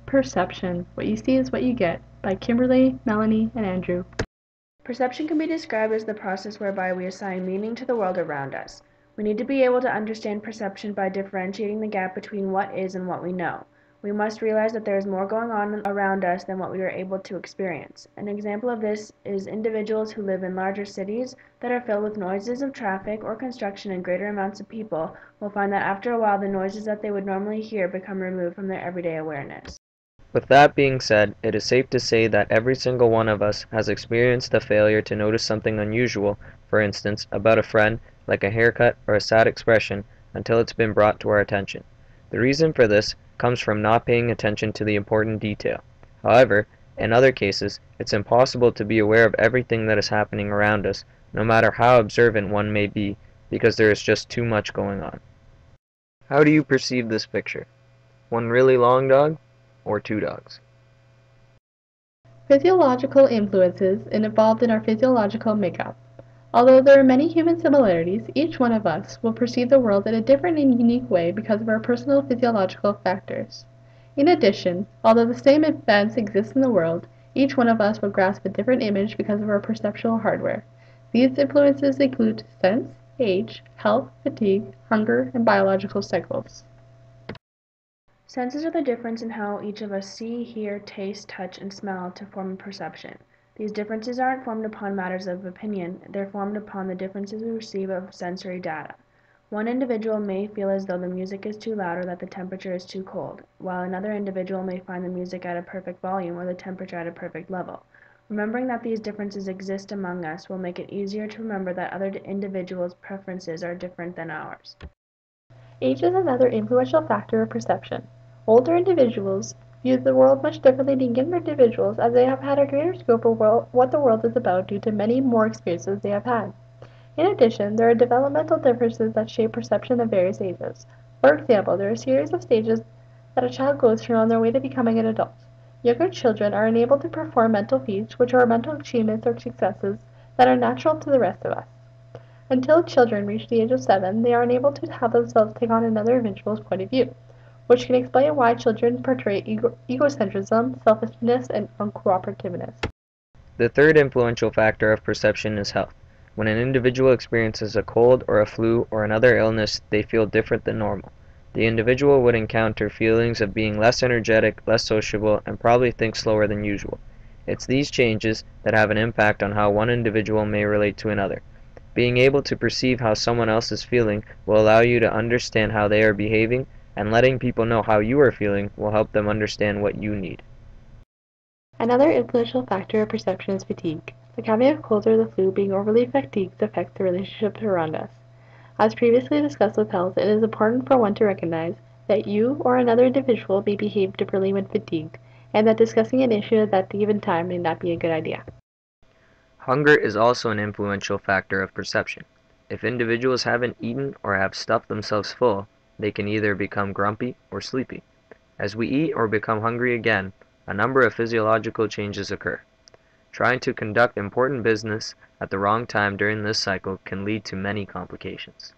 Perception, What You See is What You Get, by Kimberly, Melanie, and Andrew. Perception can be described as the process whereby we assign meaning to the world around us. We need to be able to understand perception by differentiating the gap between what is and what we know. We must realize that there is more going on around us than what we are able to experience. An example of this is individuals who live in larger cities that are filled with noises of traffic or construction and greater amounts of people will find that after a while the noises that they would normally hear become removed from their everyday awareness. With that being said, it is safe to say that every single one of us has experienced the failure to notice something unusual, for instance, about a friend, like a haircut or a sad expression, until it's been brought to our attention. The reason for this comes from not paying attention to the important detail. However, in other cases, it's impossible to be aware of everything that is happening around us, no matter how observant one may be, because there is just too much going on. How do you perceive this picture? One really long dog? Or two dogs? Physiological influences involved in our physiological makeup. Although there are many human similarities, each one of us will perceive the world in a different and unique way because of our personal physiological factors. In addition, although the same events exist in the world, each one of us will grasp a different image because of our perceptual hardware. These influences include sense, age, health, fatigue, hunger, and biological cycles. Senses are the difference in how each of us see, hear, taste, touch, and smell to form a perception. These differences aren't formed upon matters of opinion, they're formed upon the differences we receive of sensory data. One individual may feel as though the music is too loud or that the temperature is too cold, while another individual may find the music at a perfect volume or the temperature at a perfect level. Remembering that these differences exist among us will make it easier to remember that other individuals' preferences are different than ours. Age is another influential factor of perception. Older individuals view the world much differently than younger individuals as they have had a greater scope of what the world is about due to many more experiences they have had. In addition, there are developmental differences that shape perception at various ages. For example, there are a series of stages that a child goes through on their way to becoming an adult. Younger children are unable to perform mental feats, which are mental achievements or successes that are natural to the rest of us. Until children reach the age of 7, they are unable to have themselves take on another individual's point of view, which can explain why children portray egocentrism, selfishness, and uncooperativeness. The third influential factor of perception is health. When an individual experiences a cold or a flu or another illness, they feel different than normal. The individual would encounter feelings of being less energetic, less sociable, and probably think slower than usual. It's these changes that have an impact on how one individual may relate to another. Being able to perceive how someone else is feeling will allow you to understand how they are behaving, and letting people know how you are feeling will help them understand what you need. Another influential factor of perception is fatigue. Like having a cold or the flu, being overly fatigued affects the relationships around us. As previously discussed with health, it is important for one to recognize that you or another individual may behave differently when fatigued, and that discussing an issue at that given time may not be a good idea. Hunger is also an influential factor of perception. If individuals haven't eaten or have stuffed themselves full, they can either become grumpy or sleepy. As we eat or become hungry again, a number of physiological changes occur. Trying to conduct important business at the wrong time during this cycle can lead to many complications.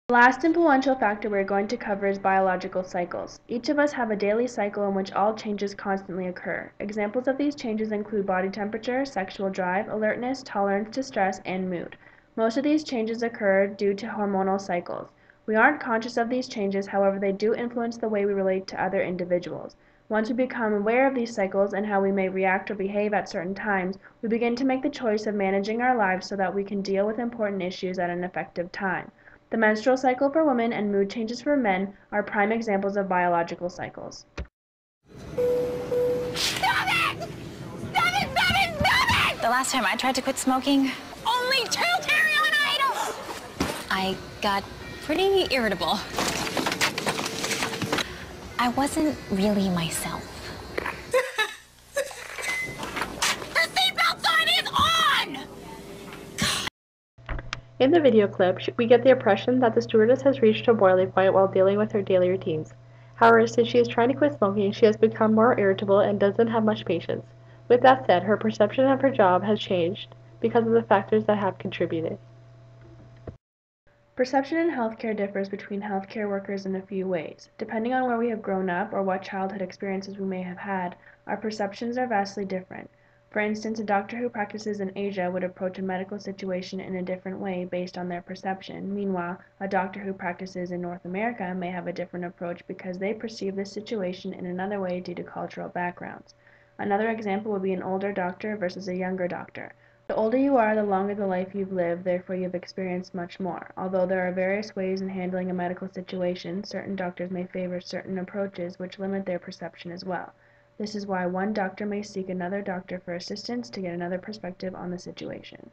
The last influential factor we're going to cover is biological cycles. Each of us have a daily cycle in which all changes constantly occur. Examples of these changes include body temperature, sexual drive, alertness, tolerance to stress, and mood. Most of these changes occur due to hormonal cycles. We aren't conscious of these changes, however, they do influence the way we relate to other individuals. Once we become aware of these cycles and how we may react or behave at certain times, we begin to make the choice of managing our lives so that we can deal with important issues at an effective time. The menstrual cycle for women and mood changes for men are prime examples of biological cycles. Stop it! Stop it! Stop it! Stop it! The last time I tried to quit smoking, only 2 carry-on items! I got pretty irritable. I wasn't really myself. The seatbelt sign is on! In the video clip, we get the impression that the stewardess has reached a boiling point while dealing with her daily routines. However, since she is trying to quit smoking, she has become more irritable and doesn't have much patience. With that said, her perception of her job has changed because of the factors that have contributed. Perception in healthcare differs between healthcare workers in a few ways. Depending on where we have grown up or what childhood experiences we may have had, our perceptions are vastly different. For instance, a doctor who practices in Asia would approach a medical situation in a different way based on their perception. Meanwhile, a doctor who practices in North America may have a different approach because they perceive the situation in another way due to cultural backgrounds. Another example would be an older doctor versus a younger doctor. The older you are, the longer the life you've lived, therefore you've experienced much more. Although there are various ways in handling a medical situation, certain doctors may favor certain approaches which limit their perception as well. This is why one doctor may seek another doctor for assistance to get another perspective on the situation.